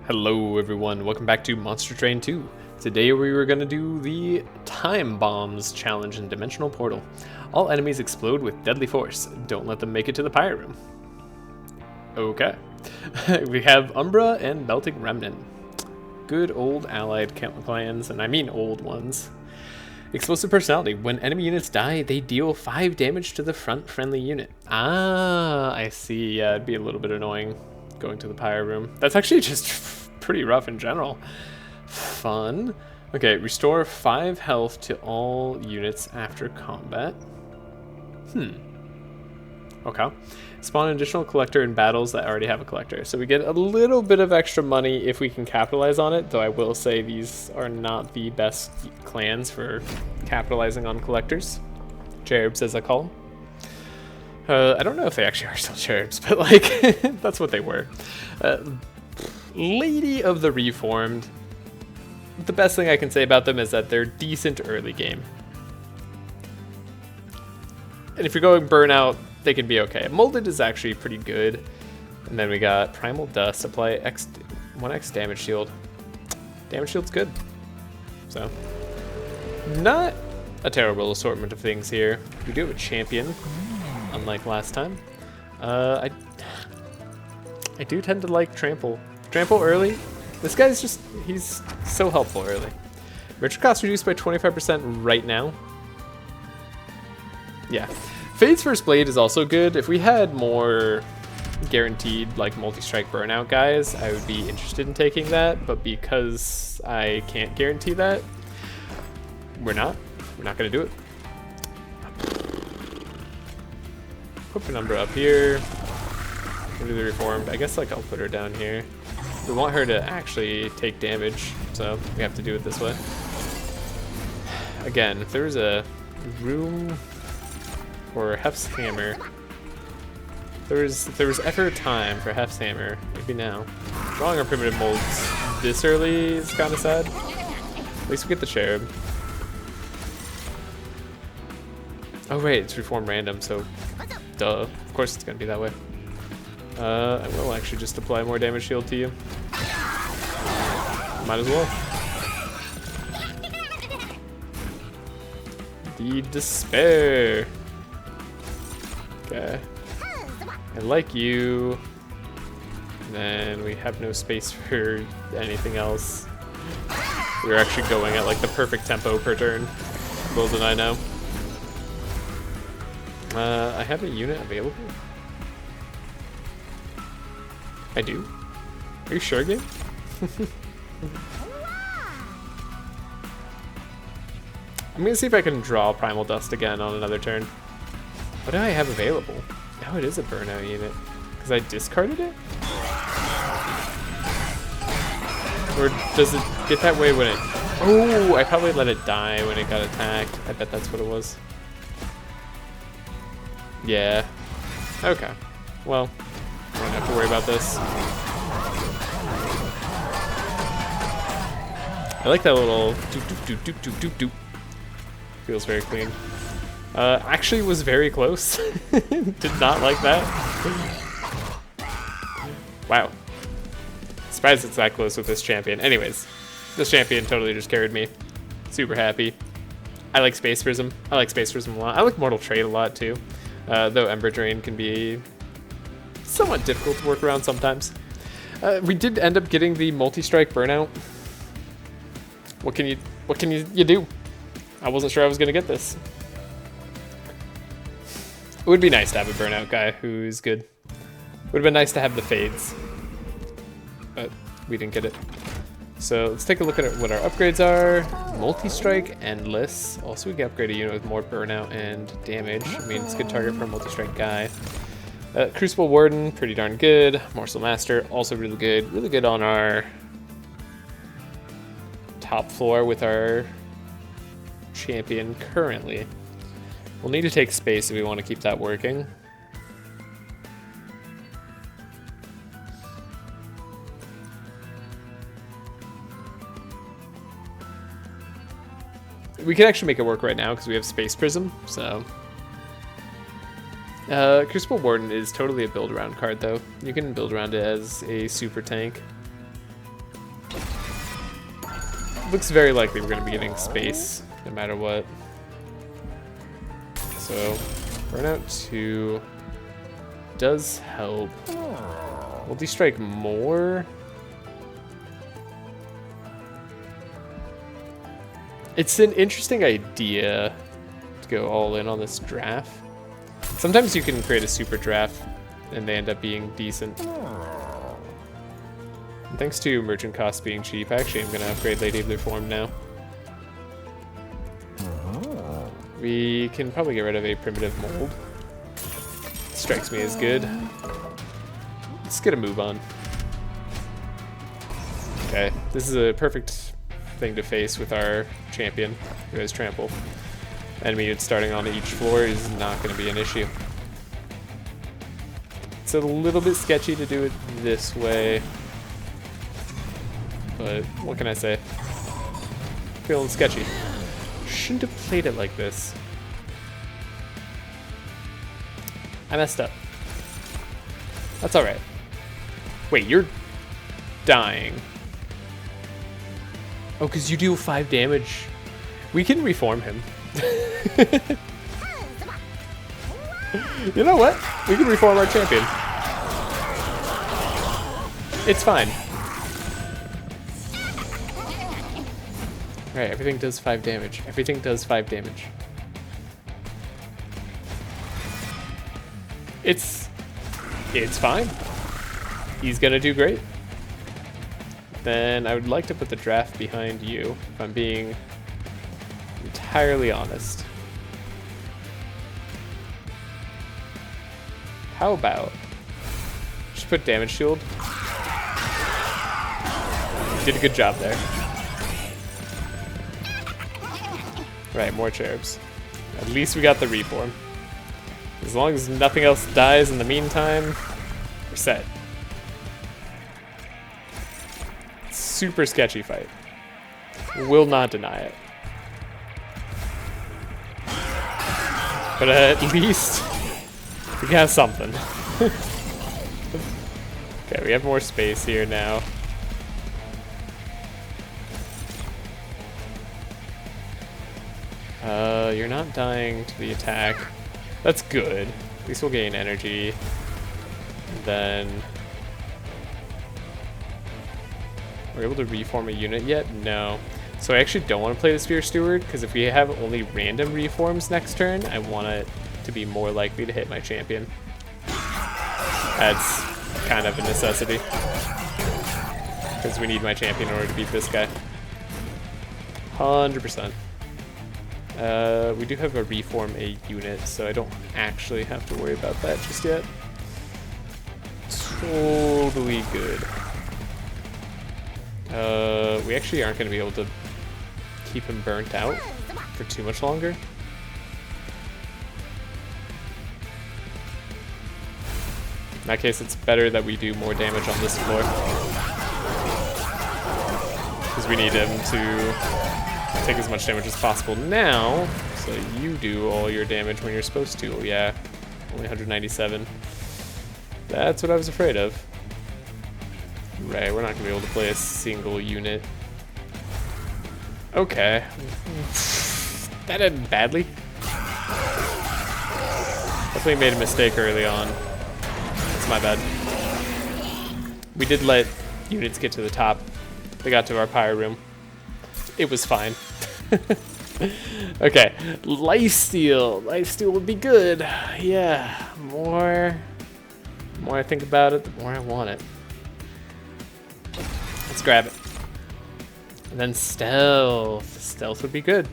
Hello everyone, welcome back to Monster Train 2. Today we were going to do the Time Bombs challenge in Dimensional Portal. All enemies explode with deadly force. Don't let them make it to the pirate room. Okay. We have Umbra and Melting Remnant. Good old allied clans, and I mean old ones. Explosive personality. When enemy units die, they deal 5 damage to the front friendly unit. Ah, I see. Yeah, it'd be a little bit annoying going to the pirate room. That's actually just pretty rough in general. Fun. Okay, restore 5 health to all units after combat. Okay. Spawn an additional collector in battles that already have a collector. So we get a little bit of extra money if we can capitalize on it, though I will say these are not the best clans for capitalizing on collectors. Cherubs, as I call them. I don't know if they actually are still cherubs, but like, that's what they were. Lady of the Reformed. The best thing I can say about them is that they're decent early game. And if you're going Burnout, they can be okay. Molded is actually pretty good. And then we got Primal Dust, apply 1x damage shield. Damage shield's good. So, not a terrible assortment of things here. We do have a champion, unlike last time. I do tend to like Trample. Trample early. This guy's just, he's so helpful early. Richard cost reduced by 25% right now. Yeah. Fade's First Blade is also good. If we had more guaranteed like multi-strike burnout guys, I would be interested in taking that, but because I can't guarantee that, we're not gonna do it. Put a number up here. We'll do the Reformed. I guess like I'll put her down here. We want her to actually take damage, so we have to do it this way. Again, if there was a room for Hef's hammer, if there was ever a time for Hef's hammer, maybe now. Drawing our primitive molds this early is kind of sad. At least we get the cherub. Oh right, it's reform random, so duh. Of course it's gonna be that way. I will actually just apply more damage shield to you. Might as well. The despair. Okay. I like you. And then we have no space for anything else. We're actually going at like the perfect tempo per turn. Little did I know. I have a unit available. I do? Are you sure, game? I'm gonna see if I can draw Primal Dust again on another turn. What do I have available? Oh, it is a burnout unit. Because I discarded it? Or does it get that way when it... Oh, I probably let it die when it got attacked. I bet that's what it was. Yeah. Okay. Well, I don't have to worry about this. I like that little doop doop doop doop doop doop. Feels very clean. Actually was very close. Did not like that. Wow. Surprised it's that close with this champion. Anyways, this champion totally just carried me. Super happy. I like Space Prism. I like Space Prism a lot. I like Mortal Trade a lot too. Though Ember Drain can be somewhat difficult to work around sometimes. We did end up getting the multi-strike burnout. What can you do? I wasn't sure I was gonna get this. It would be nice to have a burnout guy who's good. Would have been nice to have the fades, but we didn't get it. So let's take a look at what our upgrades are. Multi-strike, endless. Also, we can upgrade a unit with more burnout and damage. I mean, it's a good target for a multi-strike guy. Crucible Warden, pretty darn good. Morsel Master, also really good. Really good on our top floor with our champion currently. We'll need to take space if we want to keep that working. We can actually make it work right now because we have Space Prism, so... Crucible Warden is totally a build around card though. You can build around it as a super tank. looks very likely we're going to be getting space no matter what. So, burnout 2 does help. Multi-strike more. It's an interesting idea to go all in on this draft. Sometimes you can create a super draft and they end up being decent. And thanks to merchant costs being cheap, actually I'm going to upgrade Lady of their form now. We can probably get rid of a primitive mold. Strikes me as good. Let's get a move on. Okay, this is a perfect thing to face with our champion who has trample. Enemy that's starting on each floor is not going to be an issue. It's a little bit sketchy to do it this way, but what can I say? Feeling sketchy. Shouldn't have played it like this. I messed up. That's alright. Wait, you're dying. Oh, because you deal 5 damage. We can reform him. You know what? We can reform our champion. It's fine. Alright, everything does 5 damage. Everything does 5 damage. It's fine. He's gonna do great. Then I would like to put the draft behind you, if I'm being entirely honest. How about just put damage shield? Did a good job there. Right, more cherubs. At least we got the reform. As long as nothing else dies in the meantime, we're set. Super sketchy fight. Will not deny it. But at least we got something. Okay, we have more space here now. You're not dying to the attack. That's good. At least we'll gain energy. Then we're able to reform a unit yet? No. So I actually don't want to play the Sphere Steward, because if we have only random reforms next turn, I want it to be more likely to hit my champion. That's kind of a necessity, because we need my champion in order to beat this guy. 100%. We do have a reform a unit, so I don't actually have to worry about that just yet. Totally good. We actually aren't going to be able to keep him burnt out for too much longer. In that case, it's better that we do more damage on this floor, because we need him to take as much damage as possible now, so you do all your damage when you're supposed to. Yeah, only 197. That's what I was afraid of. Right, we're not going to be able to play a single unit. Okay. That ended badly. Definitely made a mistake early on. That's my bad. We did let units get to the top. They got to our pyre room. It was fine. Okay, lifesteal. Lifesteal would be good. Yeah, more I think about it, the more I want it. Let's grab it. And then stealth. Stealth would be good.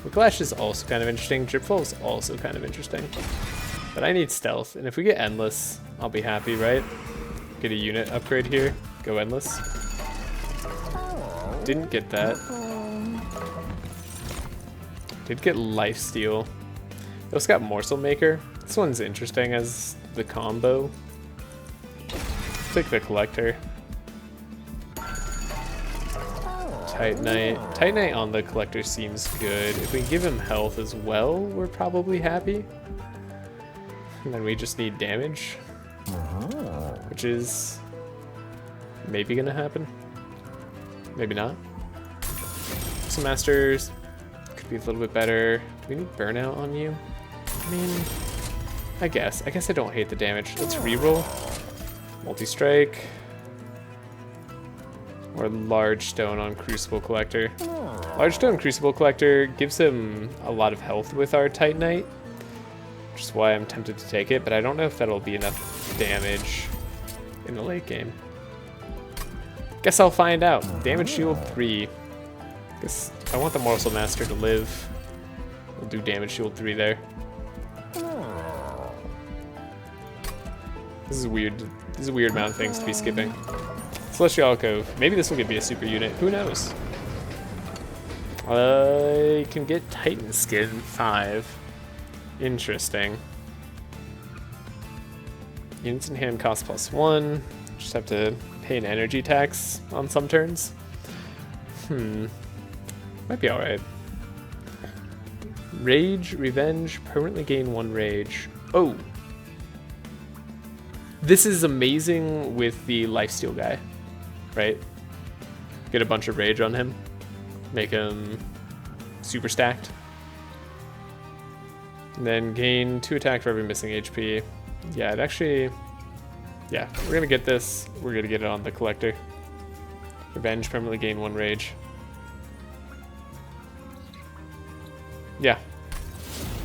Whiplash is also kind of interesting. Dripfall is also kind of interesting. But I need stealth, and if we get endless, I'll be happy, right? Get a unit upgrade here. Go endless. Didn't get that. Did get lifesteal. Also got morsel maker. This one's interesting as the combo. Take the collector. Titanite. Titanite on the collector seems good. If we give him health as well, we're probably happy. And then we just need damage, which is maybe gonna happen. Maybe not. Some masters could be a little bit better. Do we need burnout on you? I mean, I guess I don't hate the damage. Let's reroll. Multi-strike. Or large stone on Crucible Collector. Large stone Crucible Collector gives him a lot of health with our Titanite, which is why I'm tempted to take it, but I don't know if that'll be enough damage in the late game. Guess I'll find out. Damage shield 3. Guess if I want the Morsel Master to live, we'll do damage shield 3 there. This is weird. This is a weird amount of things to be skipping. Celestial Alcove. Maybe this will give me a super unit. Who knows? I can get Titan Skin 5. Interesting. Units in hand cost +1. Just have to pay an energy tax on some turns. Might be alright. Rage, Revenge, permanently gain 1 rage. Oh! This is amazing with the lifesteal guy, right? Get a bunch of rage on him. Make him super stacked. And then gain 2 attack for every missing HP. Yeah, it actually... Yeah, we're gonna get this. We're gonna get it on the Collector. Revenge, permanently gain 1 rage. Yeah.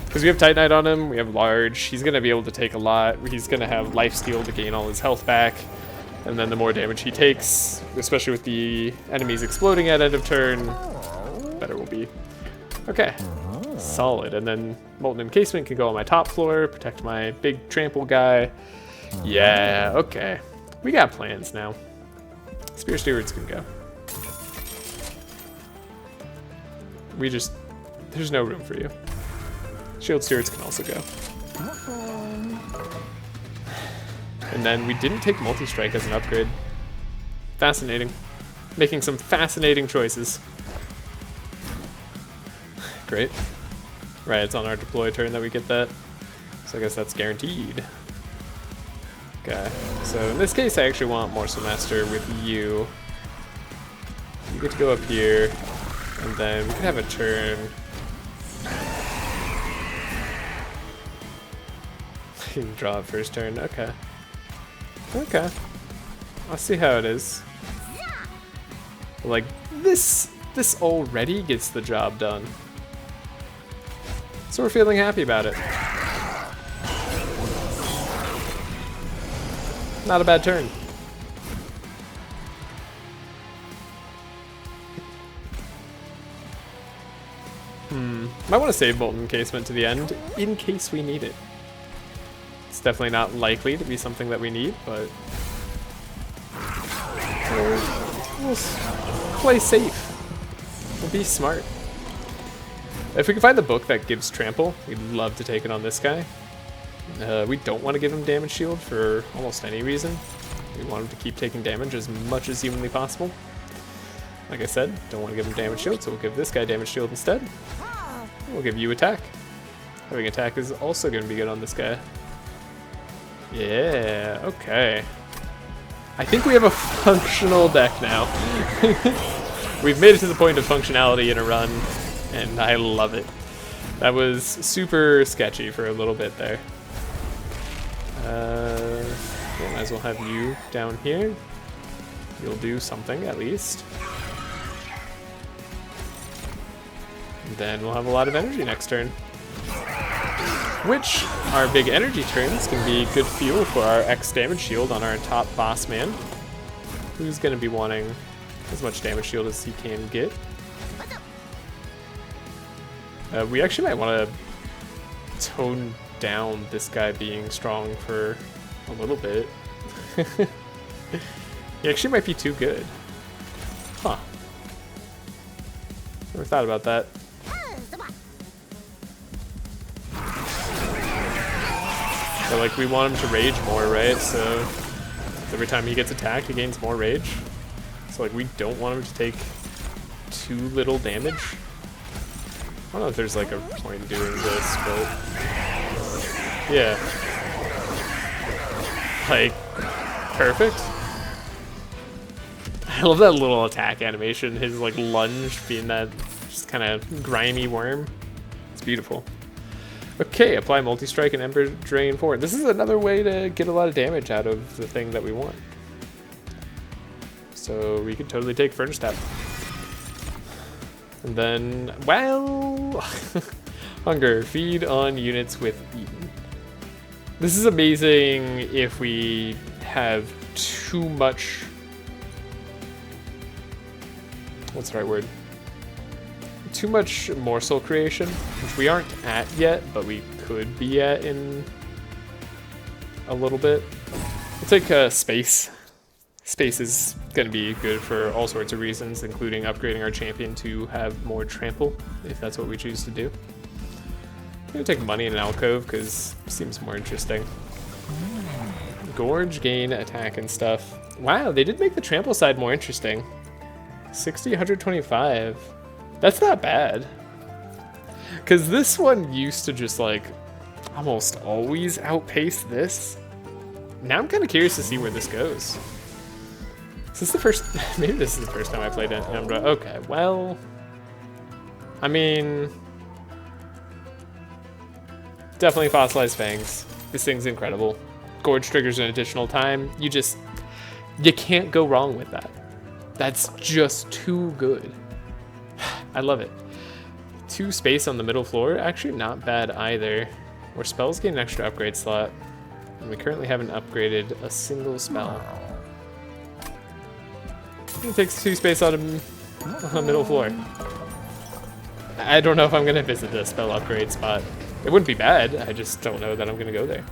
Because we have Titanite on him, we have large, he's going to be able to take a lot, he's going to have lifesteal to gain all his health back, and then the more damage he takes, especially with the enemies exploding at end of turn, better will be. Okay, solid. And then Molten Encasement can go on my top floor, protect my big trample guy. Yeah, okay. We got plans now. Spear Stewards can go. There's no room for you. Shield Stewards can also go. And then we didn't take Multi-Strike as an upgrade. Fascinating. Making some fascinating choices. Great. Right, it's on our deploy turn that we get that. So I guess that's guaranteed. Okay, so in this case I actually want Morsel Master with you. You get to go up here, and then we can have a turn. You can draw it first turn, okay. Okay. I'll see how it is. Like, this already gets the job done. So we're feeling happy about it. Not a bad turn. Might want to save Molten Encasement to the end, in case we need it. It's definitely not likely to be something that we need, but we'll play safe. We'll be smart. If we can find the book that gives trample, we'd love to take it on this guy. We don't want to give him damage shield for almost any reason. We want him to keep taking damage as much as humanly possible. Like I said, don't want to give him damage shield, so we'll give this guy damage shield instead. We'll give you attack. Having attack is also going to be good on this guy. Yeah, okay. I think we have a functional deck now. We've made it to the point of functionality in a run, and I love it. That was super sketchy for a little bit there. Yeah, might as well have you down here. You'll do something at least. And then we'll have a lot of energy next turn. Which, our big energy turns can be good fuel for our X damage shield on our top boss man, who's going to be wanting as much damage shield as he can get. We actually might want to tone down this guy being strong for a little bit. He actually might be too good. Huh. Never thought about that. So, like, we want him to rage more, right? So every time he gets attacked, he gains more rage. So, like, we don't want him to take too little damage. I don't know if there's, like, a point in doing this, but... yeah. Like, perfect. I love that little attack animation. His like lunge being that just kind of grimy worm. It's beautiful. Okay, apply multi-strike and Ember Drain forward. This is another way to get a lot of damage out of the thing that we want. So we could totally take Furnace Tap. And then, well, hunger, feed on units with eaten. This is amazing if we have too much, what's the right word? Too much morsel creation, which we aren't at yet, but we could be at in a little bit. We'll take space. Space is going to be good for all sorts of reasons, including upgrading our champion to have more trample, if that's what we choose to do. I'm going to take money in an alcove, because it seems more interesting. Gorge, gain, attack, and stuff. Wow, they did make the trample side more interesting. 60, 125. That's not bad. Because this one used to just, like, almost always outpace this. Now I'm kind of curious to see where this goes. Is this the first... Maybe this is the first time I played it. Okay, well... I mean... Definitely Fossilized Fangs. This thing's incredible. Gorge triggers an additional time. You can't go wrong with that. That's just too good. I love it. 2 space on the middle floor, actually not bad either. Where spells gain an extra upgrade slot. And we currently haven't upgraded a single spell. It takes 2 space on the middle floor. I don't know if I'm gonna visit the spell upgrade spot. It wouldn't be bad, I just don't know that I'm gonna go there.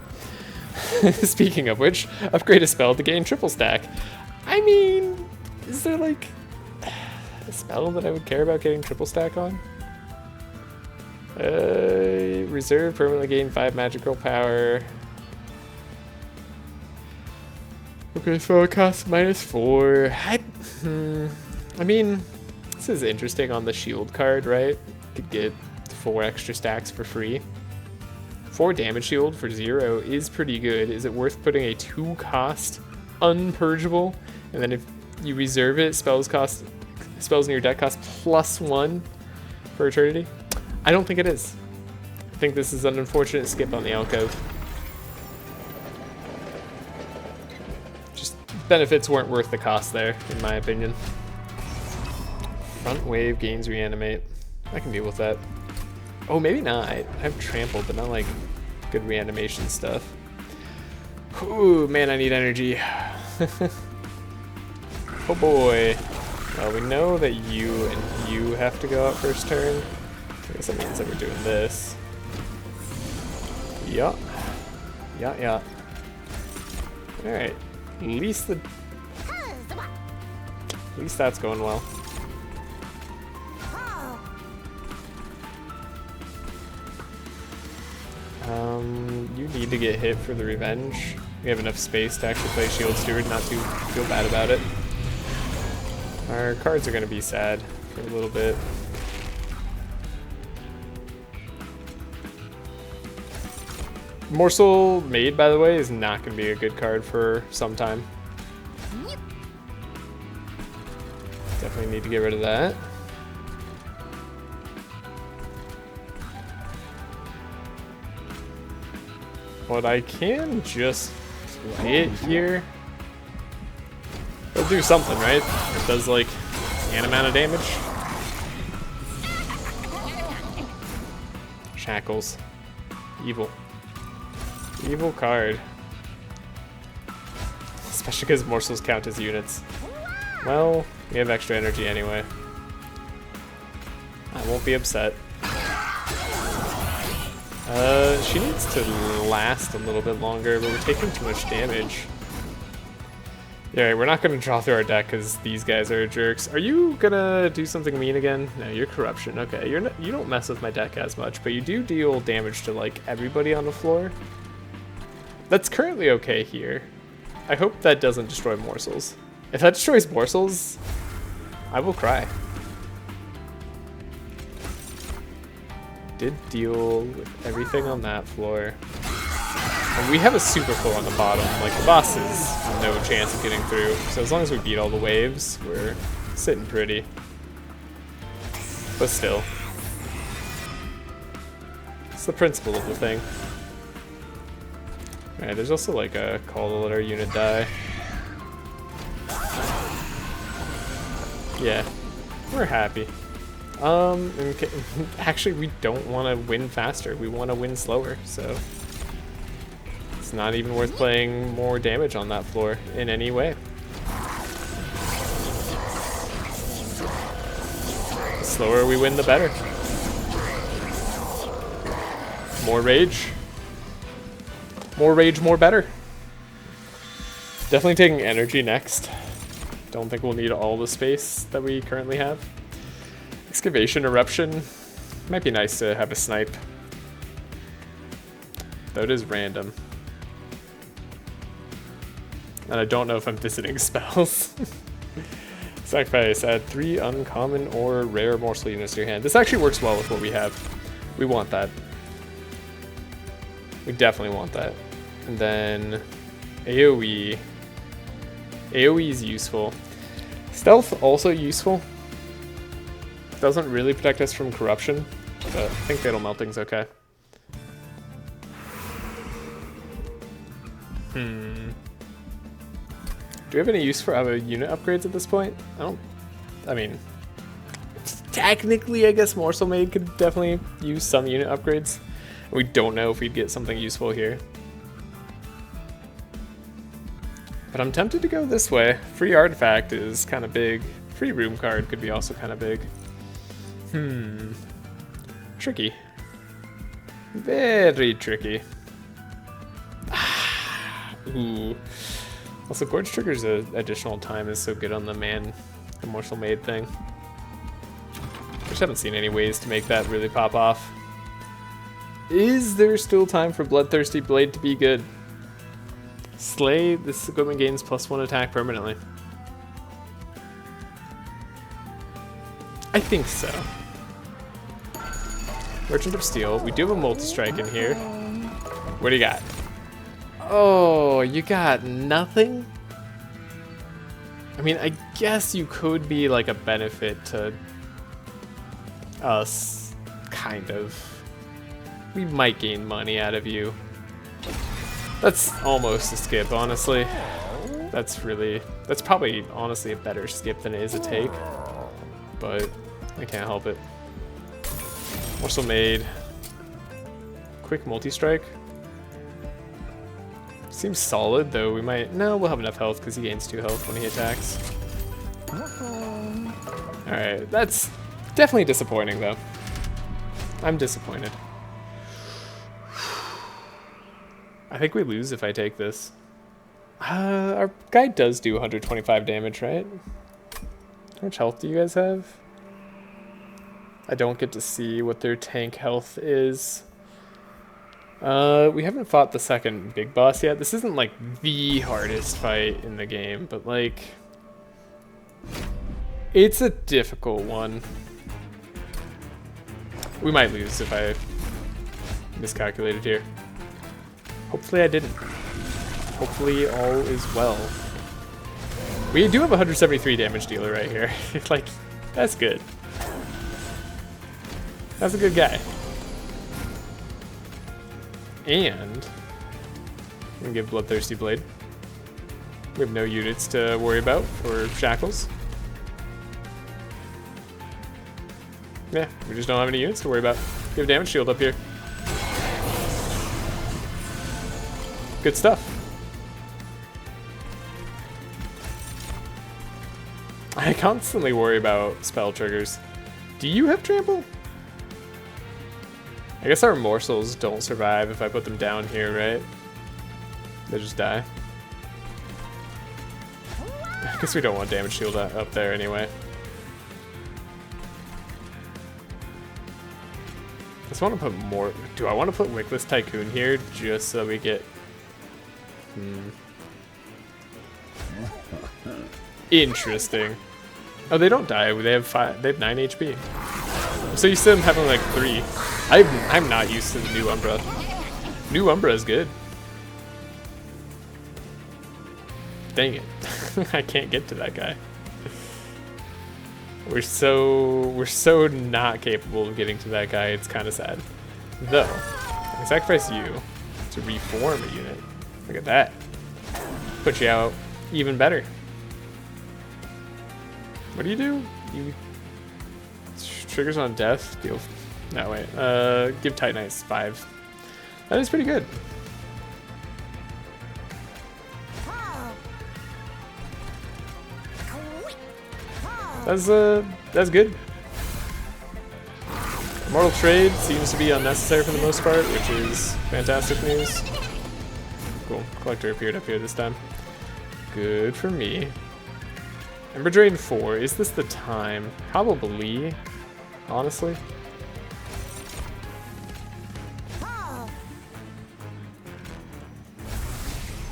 Speaking of which, upgrade a spell to gain triple stack. I mean, is there like a spell that I would care about getting triple stack on? Reserve permanently gain 5 magical power. Okay, so it costs -4. I mean, this is interesting on the shield card, right? Could get 4 extra stacks for free. 4 damage shield for 0 is pretty good. Is it worth putting a 2 cost unpurgeable? And then if you reserve it, spells in your deck cost +1 for eternity? I don't think it is. I think this is an unfortunate skip on the alcove. Just benefits weren't worth the cost there, in my opinion. Front wave gains reanimate. I can deal with that. Oh, maybe not. I have trampled, but not like good reanimation stuff. Ooh, man, I need energy. Oh boy. Well, we know that you and you have to go out first turn. I guess that means that we're doing this. Yeah. Yeah. Alright. At least that's going well. You need to get hit for the revenge. We have enough space to actually play Shield Steward, not to feel bad about it. Our cards are going to be sad for a little bit. Morsel Maid, by the way, is not going to be a good card for some time. Definitely need to get rid of that. But I can just play it here. It'll do something, right? It does like an amount of damage. Shackles. Evil. Evil card. Especially because morsels count as units. Well, we have extra energy anyway. I won't be upset. She needs to last a little bit longer, but we're taking too much damage. Yeah, we're not gonna draw through our deck because these guys are jerks. Are you gonna do something mean again? No, you're corruption. Okay, you don't mess with my deck as much, but you do deal damage to like everybody on the floor. That's currently okay here. I hope that doesn't destroy morsels. If that destroys morsels, I will cry. Did deal with everything on that floor. And we have a super full on the bottom. Like, the boss is no chance of getting through. So as long as we beat all the waves, we're sitting pretty. But still. It's the principle of the thing. Alright, there's also like a call to let our unit die. Yeah, we're happy. Actually, we don't want to win faster. We want to win slower, so it's not even worth playing more damage on that floor in any way. The slower we win, the better. More rage. More rage, more better. Definitely taking energy next. Don't think we'll need all the space that we currently have. Excavation, eruption. Might be nice to have a snipe. Though it is random. And I don't know if I'm visiting spells. Sacrifice, add 3 uncommon or rare morsel units to your hand. This actually works well with what we have. We want that. We definitely want that. And then AoE. AoE is useful. Stealth also useful. Doesn't really protect us from corruption, but I think Fatal Melting's okay. Do we have any use for other unit upgrades at this point? I mean, technically I guess Morsel Maid could definitely use some unit upgrades. We don't know if we'd get something useful here. But I'm tempted to go this way. Free artifact is kind of big. Free room card could be also kind of big. Tricky. Very tricky. Ooh. Also, Gorge Trigger's additional time is so good on the Morsel Maid thing. I just haven't seen any ways to make that really pop off. Is there still time for Bloodthirsty Blade to be good? Slay, this equipment gains +1 attack permanently. I think so. Merchant of Steel. We do have a multi-strike in here. What do you got? Oh, you got nothing? I mean, I guess you could be like a benefit to us, kind of. We might gain money out of you. That's almost a skip, honestly. That's probably, honestly, a better skip than it is a take. But I can't help it. Morsel Maid. Quick multi-strike. Seems solid, though we might... No, we'll have enough health because he gains 2 health when he attacks. Alright, that's definitely disappointing, though. I'm disappointed. I think we lose if I take this. Our guy does do 125 damage, right? How much health do you guys have? I don't get to see what their tank health is. We haven't fought the second big boss yet. This isn't like the hardest fight in the game, but like... it's a difficult one. We might lose if I miscalculated here. Hopefully I didn't. Hopefully all is well. We do have a 173 damage dealer right here. Like, that's good. That's a good guy. And I'm gonna give Bloodthirsty Blade. We have no units to worry about for shackles. Yeah, we just don't have any units to worry about. We have damage shield up here. Good stuff. I constantly worry about spell triggers. Do you have trample? I guess our morsels don't survive if I put them down here, right? They just die. I guess we don't want damage shield up there anyway. I just want to put more... Do I want to put Wickless Tycoon here just so we get... Interesting. Oh, they don't die. They have 9 HP. So you see them having like 3. I'm not used to the new Umbra. New Umbra is good. Dang it. I can't get to that guy. We're so not capable of getting to that guy, it's kind of sad. Though, I can sacrifice you to reform a unit. Look at that. Put you out even better. What do? You triggers on death, deal. No, wait. Give Titanites 5. That is pretty good. That's good. Immortal Trade seems to be unnecessary for the most part, which is fantastic news. Cool. Collector appeared up here this time. Good for me. Ember Drain 4. Is this the time? Probably. Honestly.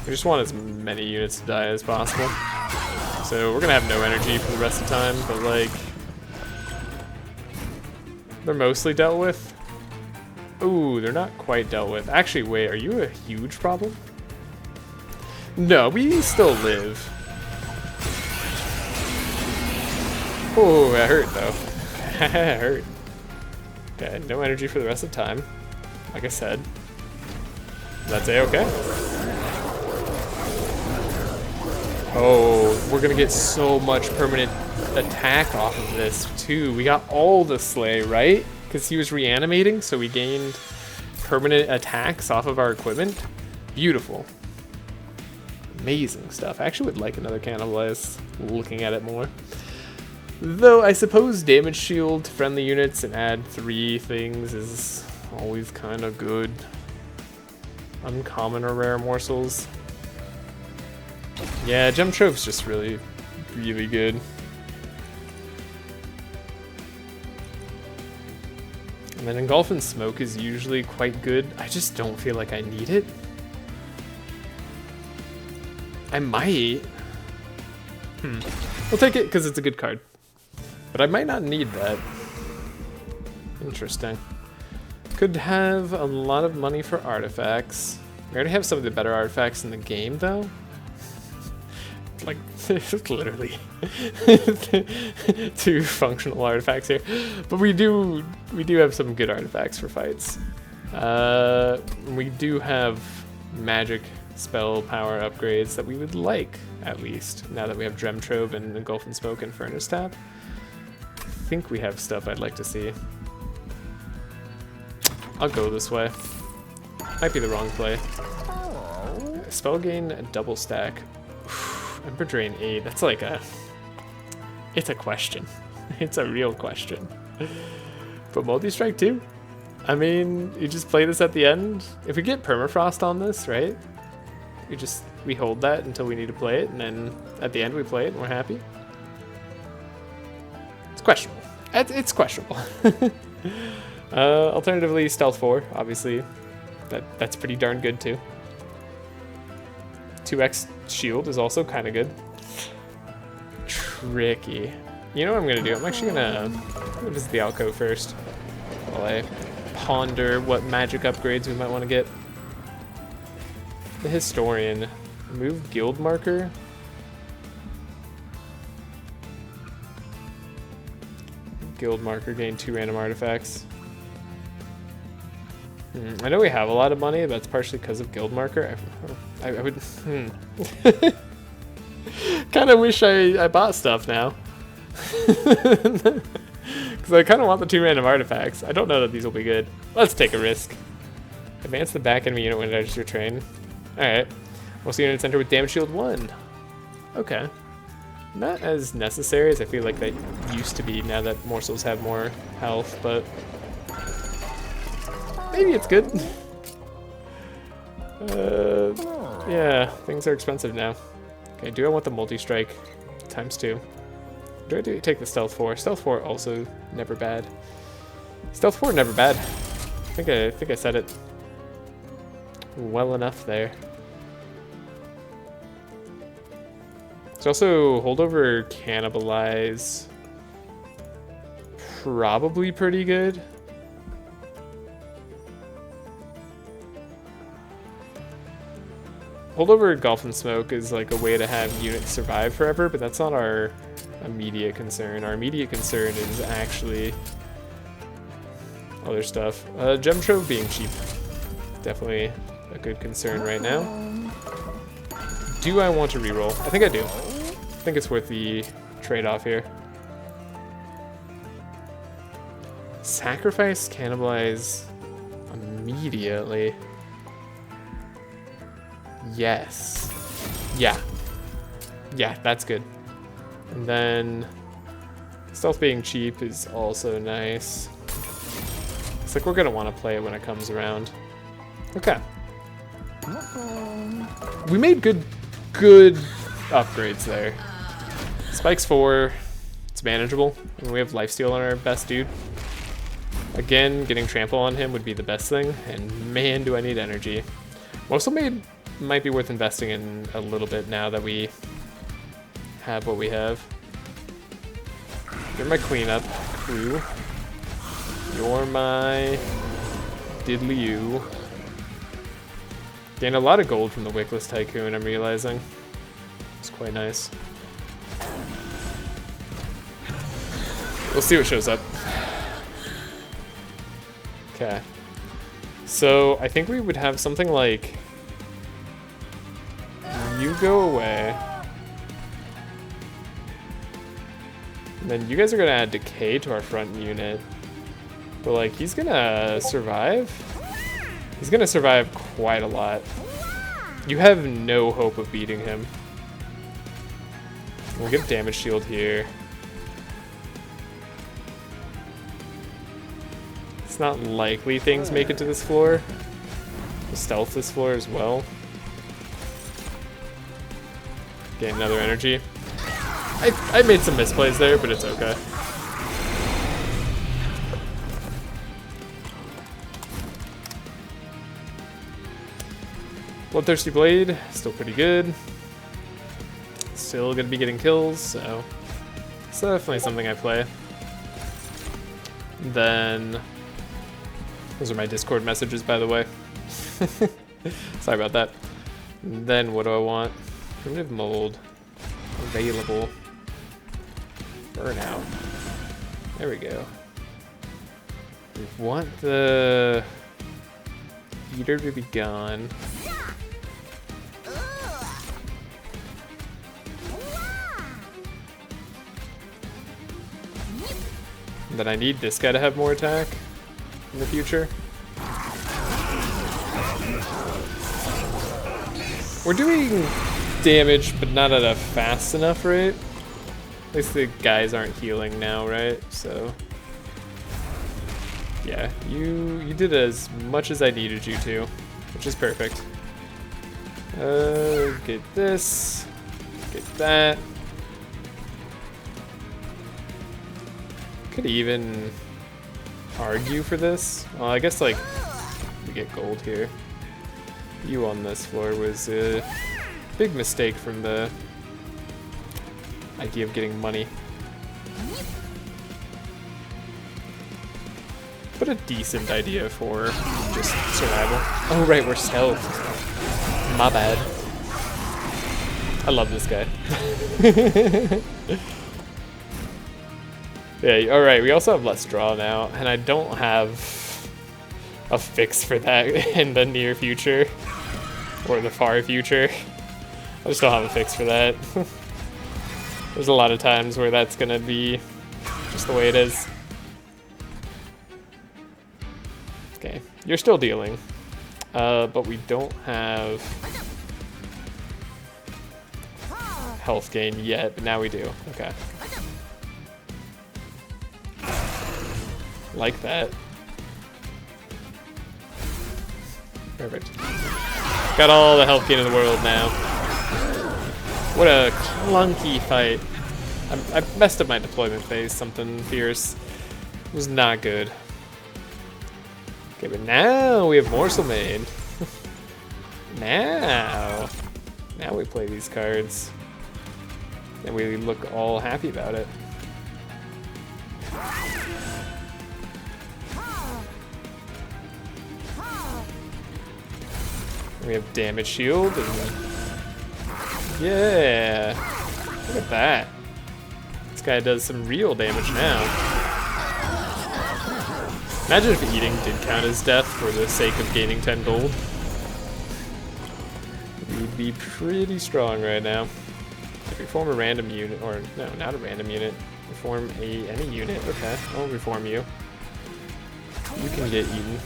We just want as many units to die as possible. So we're gonna have no energy for the rest of the time, but like... they're mostly dealt with. Ooh, they're not quite dealt with. Actually, wait, are you a huge problem? No, we still live. Oh, that hurt though. That hurt. Okay, no energy for the rest of the time. Like I said. That's A-okay. Oh, we're gonna get so much permanent attack off of this too. We got all the Slay, right? Because he was reanimating, so we gained permanent attacks off of our equipment. Beautiful. Amazing stuff. I actually would like another Cannibalize, looking at it more. Though I suppose damage shield to friendly units and add 3 things is always kind of good. Uncommon or rare morsels. Yeah, Gem Trove's just really, really good. And then Engulf and Smoke is usually quite good. I just don't feel like I need it. I might. We'll take it because it's a good card. But I might not need that. Interesting. Could have a lot of money for artifacts. We already have some of the better artifacts in the game, though. Like, literally 2 functional artifacts here. But we do have some good artifacts for fights. We do have magic spell power upgrades that we would like, at least, now that we have Gem Trove and Engulf and Smoke and Furnace Tap. I think we have stuff I'd like to see. I'll go this way. Might be the wrong play. Spell gain double stack. Ember Drain 8, that's like a... it's a question. It's a real question. But multi-strike too? I mean, you just play this at the end. If we get permafrost on this, right? We hold that until we need to play it, and then at the end we play it and we're happy. It's questionable. It's questionable. Alternatively, Stealth 4, obviously. That's pretty darn good too. 2x shield is also kind of good. Tricky. You know what I'm going to do? I'm actually going to visit the alcove first while I ponder what magic upgrades we might want to get. The Historian. Remove guild marker. Guild marker, gain 2 random artifacts. I know we have a lot of money, but that's partially because of guild marker. I would kind of wish I bought stuff now. Because I kind of want the 2 random artifacts. I don't know that these will be good. Let's take a risk. Advance the back enemy unit when it enters your train. Alright. Most units enter with damage shield 1. Okay. Not as necessary as I feel like that used to be now that morsels have more health, but maybe it's good. Yeah, things are expensive now. Okay, do I want the multi-strike ×2? Do I take the Stealth 4? Stealth 4 also never bad. Stealth 4 never bad. I think I said it well enough there. There's also holdover cannibalize. Probably pretty good. Holdover Golf and Smoke is like a way to have units survive forever, but that's not our immediate concern. Our immediate concern is actually other stuff. Gem Trove being cheap. Definitely a good concern right now. Do I want to reroll? I think I do. I think it's worth the trade-off here. Sacrifice, cannibalize immediately. Yes. Yeah. Yeah, that's good. And then stealth being cheap is also nice. It's like we're gonna want to play it when it comes around. Okay. We made good upgrades there. Spikes 4, it's manageable. And we have lifesteal on our best dude. Again, getting trample on him would be the best thing, and man, do I need energy. Morsel Maid might be worth investing in a little bit now that we have what we have. You're my cleanup crew. You're my diddly-oo. Gained a lot of gold from the Wickless Tycoon, I'm realizing. It's quite nice. We'll see what shows up. Okay. So, I think we would have something like... You go away. And then you guys are gonna add Decay to our front unit. But like, he's gonna survive? He's gonna survive quite a lot. You have no hope of beating him. We'll get damage shield here. It's not likely things make it to this floor. We'll stealth this floor as well. Gain another energy. I made some misplays there, but it's okay. Bloodthirsty Blade, still pretty good. Still gonna be getting kills, so it's definitely something I play. Then, those are my Discord messages, by the way. Sorry about that. Then what do I want? Primitive Mold. Available. Burnout. There we go. We want the Eater to be gone. And then I need this guy to have more attack in the future. We're doing damage, but not at a fast enough rate. At least the guys aren't healing now, right? So yeah, you did as much as I needed you to, which is perfect. Get this, get that. Could even argue for this. Well, I guess like we get gold here. You on this floor was a big mistake from the idea of getting money. But a decent idea for just survival. Oh right, we're stealth. My bad. I love this guy. Yeah, alright, we also have less draw now, and I don't have a fix for that in the near future. Or the far future. I just don't have a fix for that. There's a lot of times where that's gonna be just the way it is. Okay, you're still dealing. But we don't have health gain yet, but now we do. Okay. Like that. Perfect. Got all the health gain in the world now. What a clunky fight. I messed up my deployment phase. Something fierce. It was not good. Okay, but now we have Morsel Maid. Now we play these cards. And we look all happy about it. We have damage shield, and yeah, look at that. This guy does some real damage now. Imagine if eating did count as death for the sake of gaining 10 gold. We'd be pretty strong right now. If we form a random unit, or no, not a random unit. Reform any unit. Okay, I'll reform you. You can get eaten.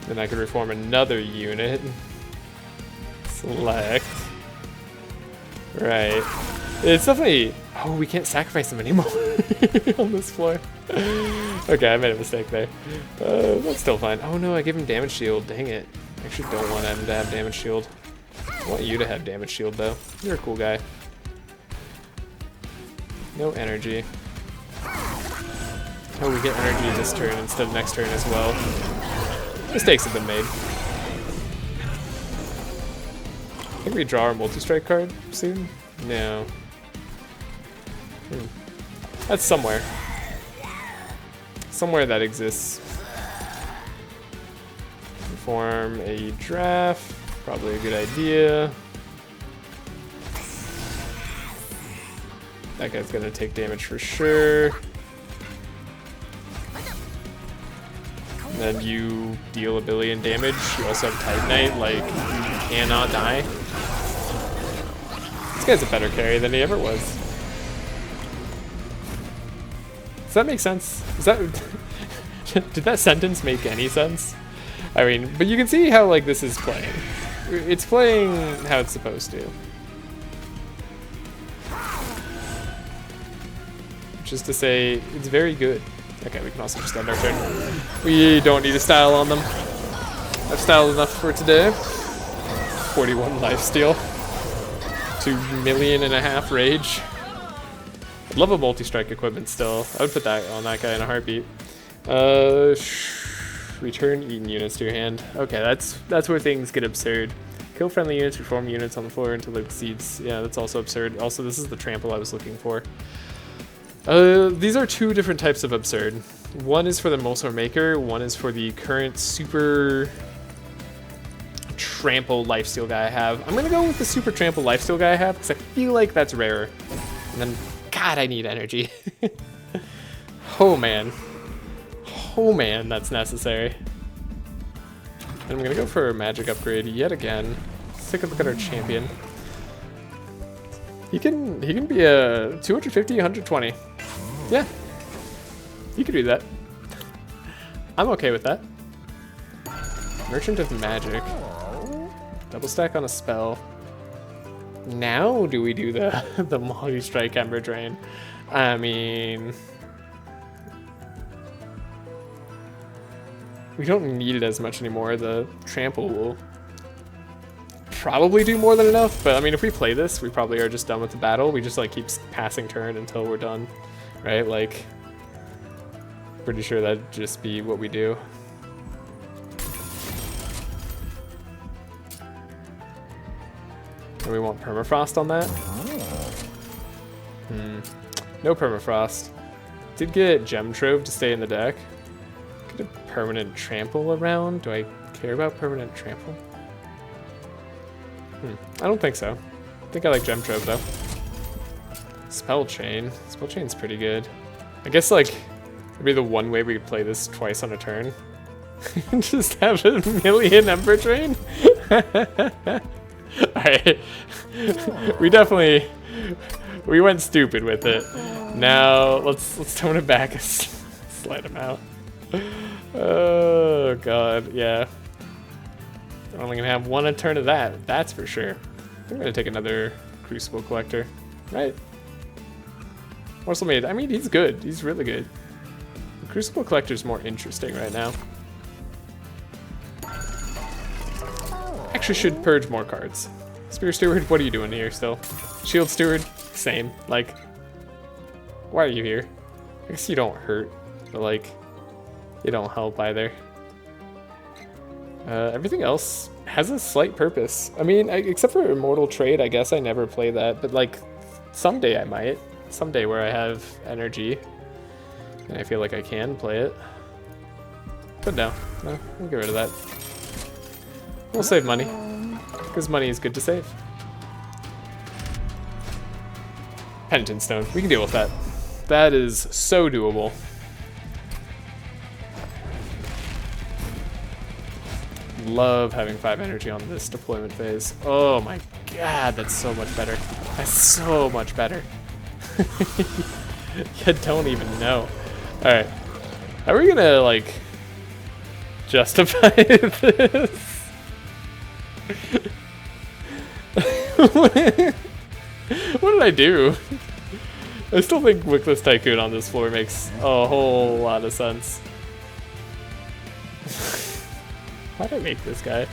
Then I could reform another unit. Select. Right. It's definitely... Oh, we can't sacrifice them anymore on this floor. Okay, I made a mistake there. That's still fine. Oh no, I gave him damage shield. Dang it. I actually don't want him to have damage shield. I want you to have damage shield though. You're a cool guy. No energy. Oh, we get energy this turn instead of next turn as well. Mistakes have been made. I think we draw our multi-strike card soon? No. That's somewhere. Somewhere that exists. Form a draft. Probably a good idea. That guy's gonna take damage for sure. And then you deal 1 billion damage. You also have Titanite, like, you cannot die. This guy's a better carry than he ever was. Does that make sense? Is that... Did that sentence make any sense? I mean, but you can see how, like, this is playing. It's playing how it's supposed to. Just to say, it's very good. Okay, we can also just end our turn. We don't need a style on them. I've styled enough for today. 41 lifesteal. 2.5 million rage. I'd love a multi-strike equipment still. I would put that on that guy in a heartbeat. Return eaten units to your hand. Okay, that's where things get absurd. Kill friendly units, reform units on the floor until it exceeds. Yeah, that's also absurd. Also, this is the trample I was looking for. These are two different types of absurd. One is for the Mulsor Maker, one is for the current super trample lifesteal guy I have. I'm gonna go with the super trample lifesteal guy I have because I feel like that's rarer. And then, God, I need energy. Oh man. Oh man, that's necessary. And I'm gonna go for a magic upgrade yet again. Let's take a look at our champion. He can be a 250, 120. Yeah, you could do that. I'm okay with that. Merchant of Magic. Double stack on a spell. Now do we do the multi-strike Ember Drain? I mean, we don't need it as much anymore. The trample will probably do more than enough, but I mean, if we play this, we probably are just done with the battle. We just like keep passing turn until we're done, right? Like, pretty sure that'd just be what we do. And we want permafrost on that? No permafrost. Did get Gem Trove to stay in the deck. Get a permanent trample around. Do I care about permanent trample? I don't think so. I think I like Gem Trove though. Spell Chain. Spell Chain's pretty good. I guess like maybe the one way we could play this twice on a turn. Just have 1 million Ember Drain. Alright. We went stupid with it. Now let's tone it back and slide him out. Oh god, yeah. I'm only gonna have one a turn of that, that's for sure. I'm gonna take another Crucible Collector, right? Morsel Maid, I mean, he's good. He's really good. The Crucible Collector's more interesting right now. Actually should purge more cards. Spear Steward, what are you doing here still? Shield Steward, same. Like, why are you here? I guess you don't hurt, but like, you don't help either. Everything else has a slight purpose. I mean, except for Immortal Trade, I guess I never play that, but like, someday I might. Someday where I have energy, and I feel like I can play it. But no, we'll get rid of that. We'll save money, because money is good to save. Penitent Stone, we can deal with that. That is so doable. Love having 5 energy on this deployment phase. Oh my god, that's so much better. That's so much better. You don't even know. Alright. How are we gonna, like, justify this? What did I do? I still think Wickless Tycoon on this floor makes a whole lot of sense. Why'd I make this guy?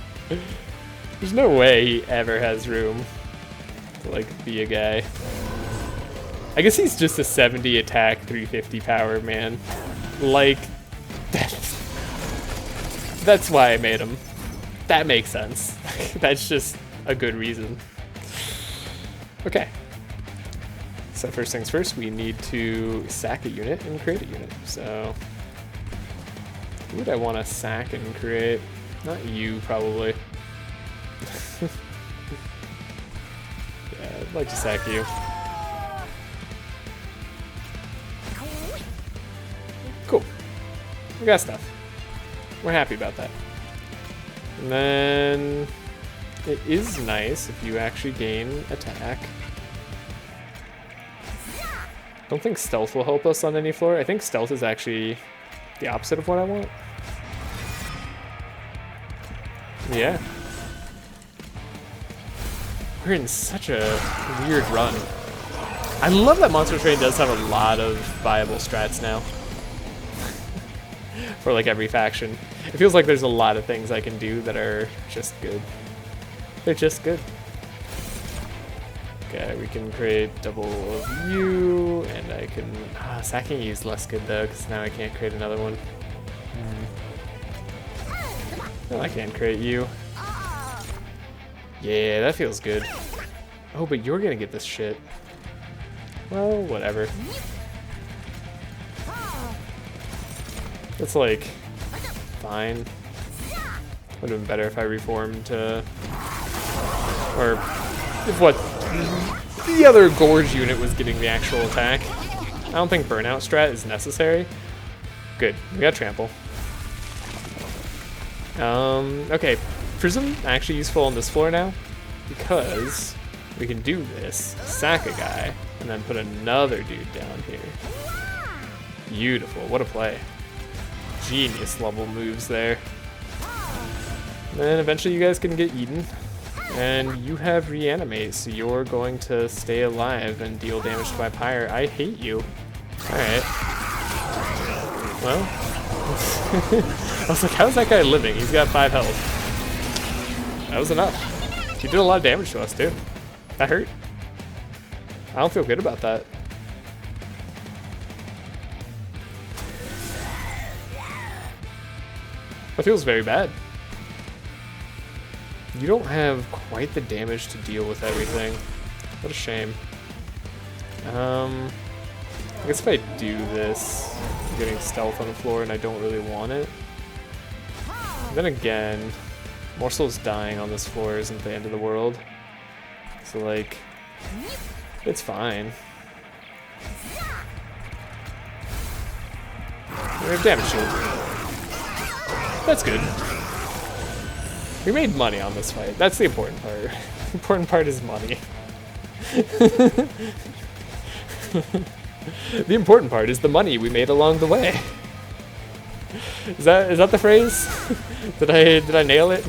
There's no way he ever has room to, like, be a guy. I guess he's just a 70 attack, 350 power man. Like, that's why I made him. That makes sense. That's just a good reason. Okay. So first things first, we need to sack a unit and create a unit. So who would I want to sack and create? Not you, probably. Yeah, I'd like to sack you. Cool. We got stuff. We're happy about that. And then it is nice if you actually gain attack. I don't think stealth will help us on any floor. I think stealth is actually the opposite of what I want. Yeah. We're in such a weird run. I love that Monster Train does have a lot of viable strats now. For like every faction. It feels like there's a lot of things I can do that are just good. They're just good. Okay, we can create double of you, and I can... sacking you is less good though, because now I can't create another one. No, I can't create you. Yeah, that feels good. Oh, but you're gonna get this shit. Well, whatever. It's like fine. Would have been better if I reformed to, or if what the other Gorge unit was getting the actual attack. I don't think burnout strat is necessary. Good, we got trample. Okay, Prism actually useful on this floor now because we can do this, sack a guy, and then put another dude down here. Beautiful, what a play. Genius level moves there. And then eventually you guys can get eaten. And you have reanimate, so you're going to stay alive and deal damage to my pyre. I hate you. Alright. Well. I was like, how's that guy living? He's got 5 health. That was enough. He did a lot of damage to us too. That hurt. I don't feel good about that. That feels very bad. You don't have quite the damage to deal with everything. What a shame. I guess if I do this, I'm getting stealth on the floor and I don't really want it. Then again, Morsel's dying on this floor isn't the end of the world. So like, it's fine. We have damage shield. That's good. We made money on this fight. That's the important part. The important part is money. The important part is the money we made along the way. Is that the phrase? Did I nail it?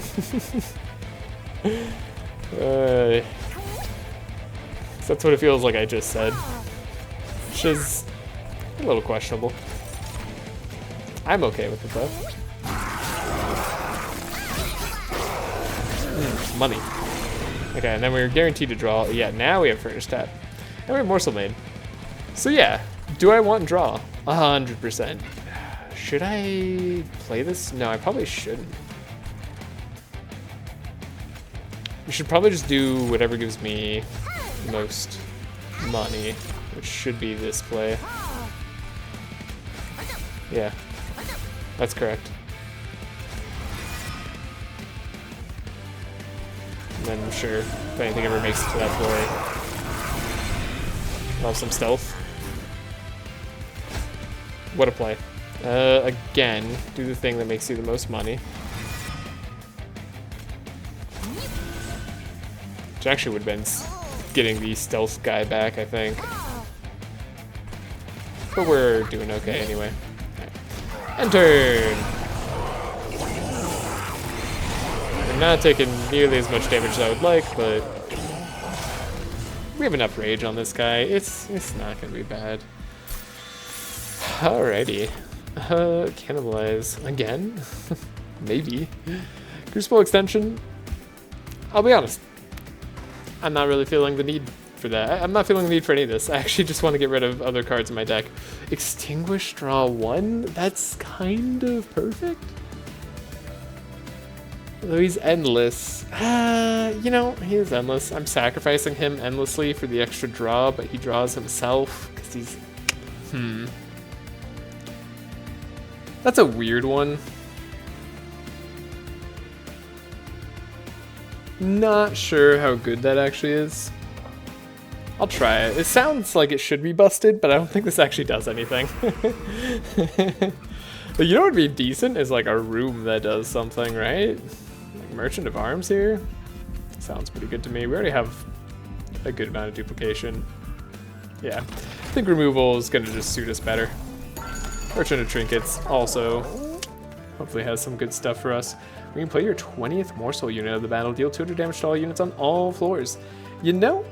That's what it feels like I just said. Which is a little questionable. I'm okay with it though. Money. Okay, and then we were guaranteed to draw. Yeah, now we have Furnace Tap. And we have Morsel Maid. So yeah, do I want draw? 100%. Should I play this? No, I probably shouldn't. We should probably just do whatever gives me most money, which should be this play. Yeah, that's correct. And then sure, if anything ever makes it to that floor, I'll have some stealth. What a play. Again, do the thing that makes you the most money. Which actually would have been getting the stealth guy back, I think. But we're doing okay anyway. Right. And turn! I'm not taking nearly as much damage as I would like, but we have enough rage on this guy. It's not gonna be bad. Alrighty. Cannibalize again? Maybe. Crucible extension. I'll be honest. I'm not really feeling the need for that. I'm not feeling the need for any of this. I actually just want to get rid of other cards in my deck. Extinguish, draw one? That's kind of perfect. Although he's endless. You know, he is endless. I'm sacrificing him endlessly for the extra draw, but he draws himself because he's... That's a weird one. Not sure how good that actually is. I'll try it. It sounds like it should be busted, but I don't think this actually does anything. But you know what would be decent is like a room that does something, right? Like Merchant of Arms here. Sounds pretty good to me. We already have a good amount of duplication. Yeah, I think removal is gonna just suit us better. Merchant of Trinkets also hopefully has some good stuff for us. We can play your 20th morsel unit of the battle, deal 200 damage to all units on all floors. You know,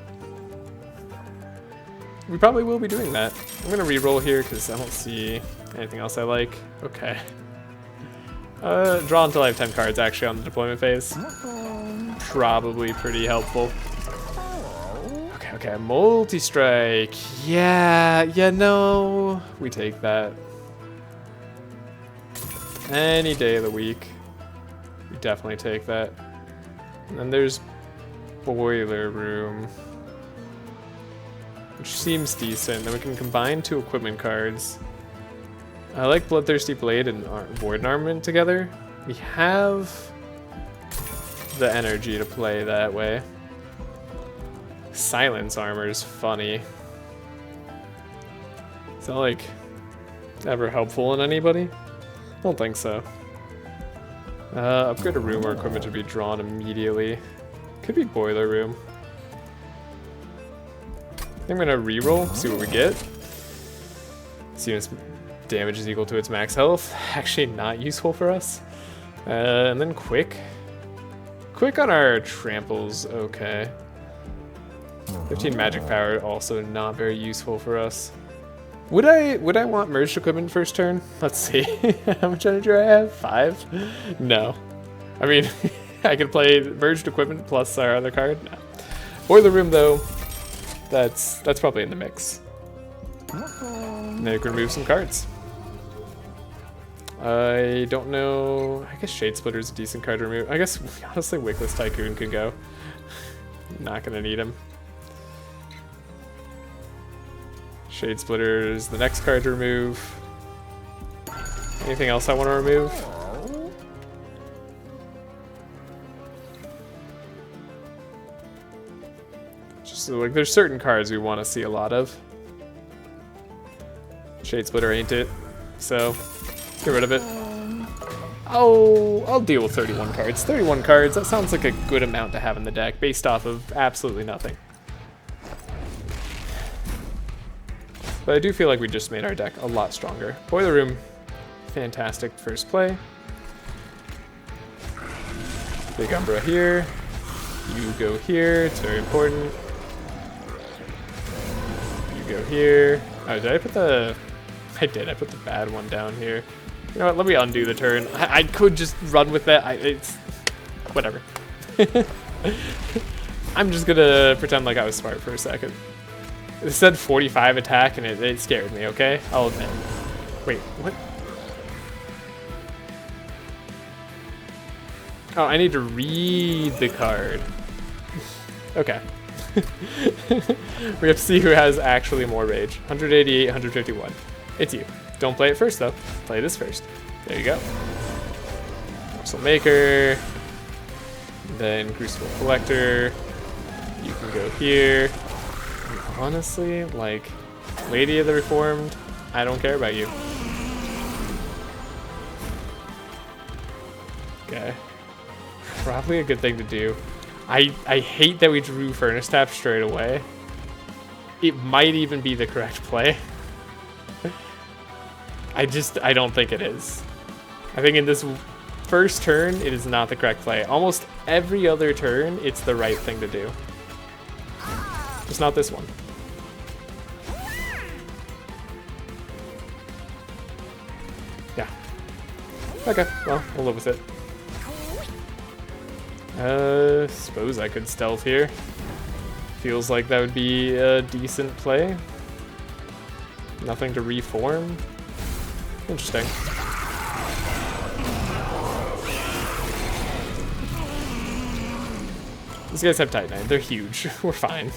we probably will be doing that. I'm gonna re-roll here because I don't see anything else I like. Okay. Draw until I have 10 cards actually on the deployment phase. Probably pretty helpful. Okay, multi-strike. Yeah, no, we take that. Any day of the week. We definitely take that. And then there's Boiler Room, which seems decent. Then we can combine 2 equipment cards. I like Bloodthirsty Blade and Void Armament together. We have the energy to play that way. Silence Armor is funny. Is that like ever helpful in anybody? I don't think so. Upgrade a room or equipment to be drawn immediately. Could be Boiler Room. I think I'm gonna reroll, see what we get. See if its damage is equal to its max health. Actually not useful for us. And then quick. Quick on our tramples, okay. 15 magic power, also not very useful for us. Would I want merged equipment first turn? Let's see. How much energy do I have? 5? No. I mean, I could play merged equipment plus our other card. No. Boiler Room though, that's probably in the mix. And then you can remove some cards. I don't know. I guess Shade Splitter is a decent card to remove. I guess honestly Wickless Tycoon can go. Not gonna need him. Shade Splitter is the next card to remove. Anything else I want to remove? Just like there's certain cards we want to see a lot of. Shade Splitter ain't it, so get rid of it. Oh, I'll deal with 31 cards. 31 cards, that sounds like a good amount to have in the deck based off of absolutely nothing. But I do feel like we just made our deck a lot stronger. Boiler Room, fantastic first play. Big Umbra here. You go here, it's very important. You go here. Oh, did I put the... I did, I put the bad one down here. You know what, let me undo the turn. I could just run with that, it's... whatever. I'm just gonna pretend like I was smart for a second. It said 45 attack and it scared me, okay? I'll admit. Wait, what? Oh, I need to read the card. Okay. We have to see who has actually more rage. 188, 151. It's you. Don't play it first though. Play this first. There you go. Morsel Maker. then Crucible Collector. You can go here. And honestly, like, Lady of the Reformed, I don't care about you. Okay. Probably a good thing to do. I hate that we drew Furnace Tap straight away. It might even be the correct play. I don't think it is. I think in this first turn, it is not the correct play. Almost every other turn, it's the right thing to do. Just not this one. Yeah. Okay, well, we'll live with it. Suppose I could stealth here. Feels like that would be a decent play. Nothing to reform. Interesting. These guys have Titanite. They're huge. We're fine.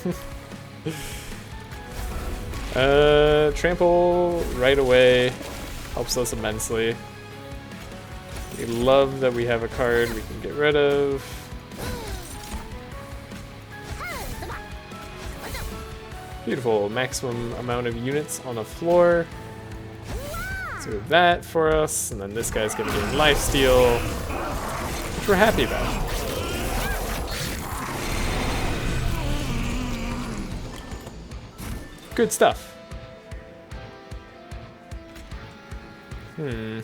Trample right away helps us immensely. We love that we have a card we can get rid of. Beautiful. Maximum amount of units on the floor. Let's do that for us. And then this guy's going to gain lifesteal, which we're happy about. Good stuff. A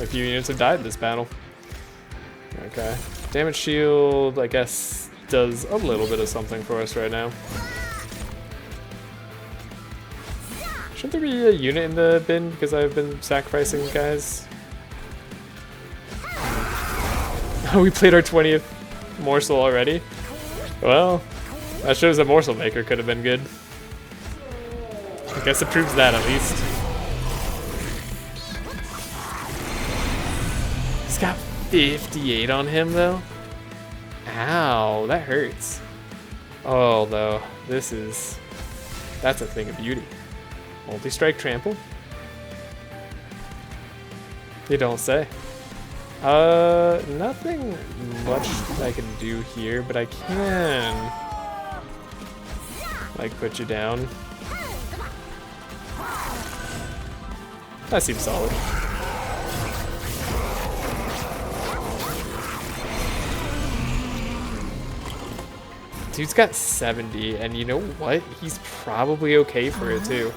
few units have died this battle. Okay. Damage shield, I guess, does a little bit of something for us right now. Shouldn't there be a unit in the bin because I've been sacrificing guys? Oh, we played our 20th morsel already? Well, that shows that morsel maker could have been good. I guess it proves that at least. He's got 58 on him though. Ow, that hurts. Oh, though, that's a thing of beauty. Multi-strike trample? You don't say. Nothing much I can do here, but I can, like, put you down. That seems solid. Dude's got 70, and you know what? He's probably okay for it, too.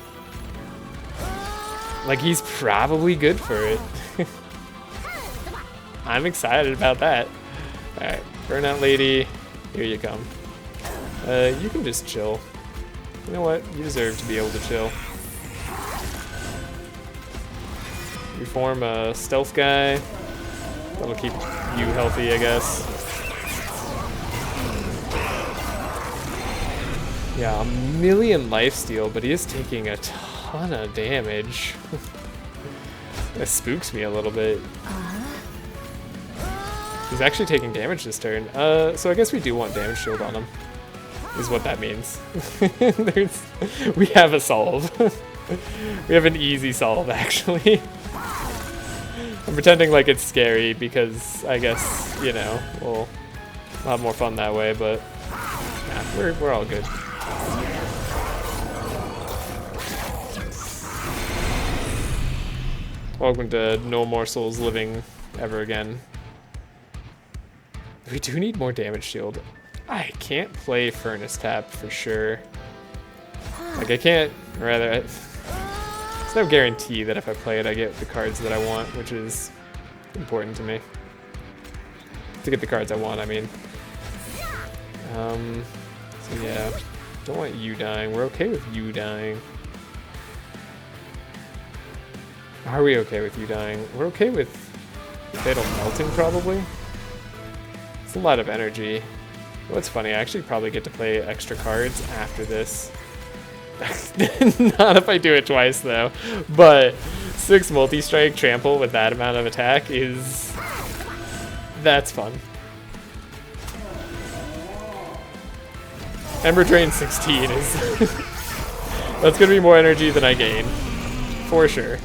Like, he's probably good for it. I'm excited about that. Alright, Burnout Lady, here you come. You can just chill. You know what? You deserve to be able to chill. Reform a stealth guy. That'll keep you healthy, I guess. Yeah, 1,000,000 lifesteal, but he is taking a ton of damage. That spooks me a little bit. He's actually taking damage this turn. So I guess we do want damage shield on him, is what that means. We have a solve. We have an easy solve, actually. I'm pretending like it's scary because I guess, you know, we'll have more fun that way, but nah, we're all good. Welcome to no morsels living ever again. We do need more damage shield. I can't play Furnace Tap for sure. Like, I can't, rather, there's no guarantee that if I play it I get the cards that I want, which is important to me. To get the cards I want, I mean. So yeah, don't want you dying. We're okay with you dying. Are we okay with you dying? We're okay with Fatal Melting, probably. It's a lot of energy. What's funny, I actually probably get to play extra cards after this. Not if I do it twice, though. But 6 multi-strike trample with that amount of attack is... that's fun. Ember Drain 16 is... that's gonna be more energy than I gain. For sure.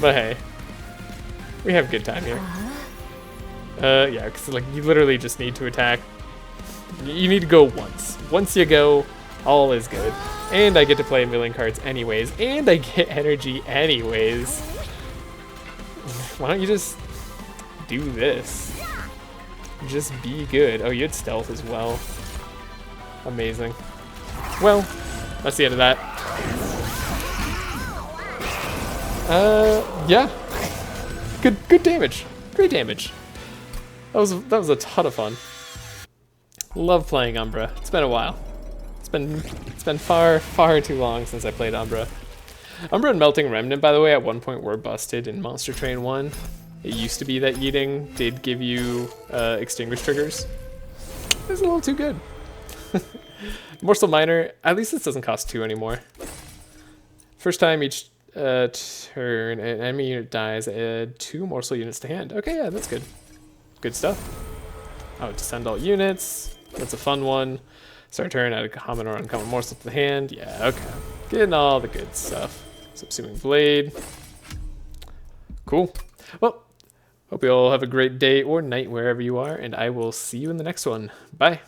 But hey, we have a good time here. Yeah, because like you literally just need to attack. You need to go once. Once you go, all is good. And I get to play a million cards anyways, and I get energy anyways. Why don't you just do this? Just be good. Oh, you had stealth as well. Amazing. Well, that's the end of that. Yeah. Good damage. Great damage. That was a ton of fun. Love playing Umbra. It's been a while. It's been far too long since I played Umbra. Umbra and Melting Remnant, by the way, at one point were busted in Monster Train 1. It used to be that eating did give you extinguish triggers. It was a little too good. Morsel Miner, at least this doesn't cost 2 anymore. First time each turn an enemy unit dies, add 2 morsel units to hand. Okay, yeah, that's good. Good stuff. Oh, descend all units. That's a fun one. Start turn, add a common or uncommon morsel to the hand. Yeah, okay. Getting all the good stuff. Subsuming Blade. Cool. Well, hope you all have a great day or night wherever you are, and I will see you in the next one. Bye.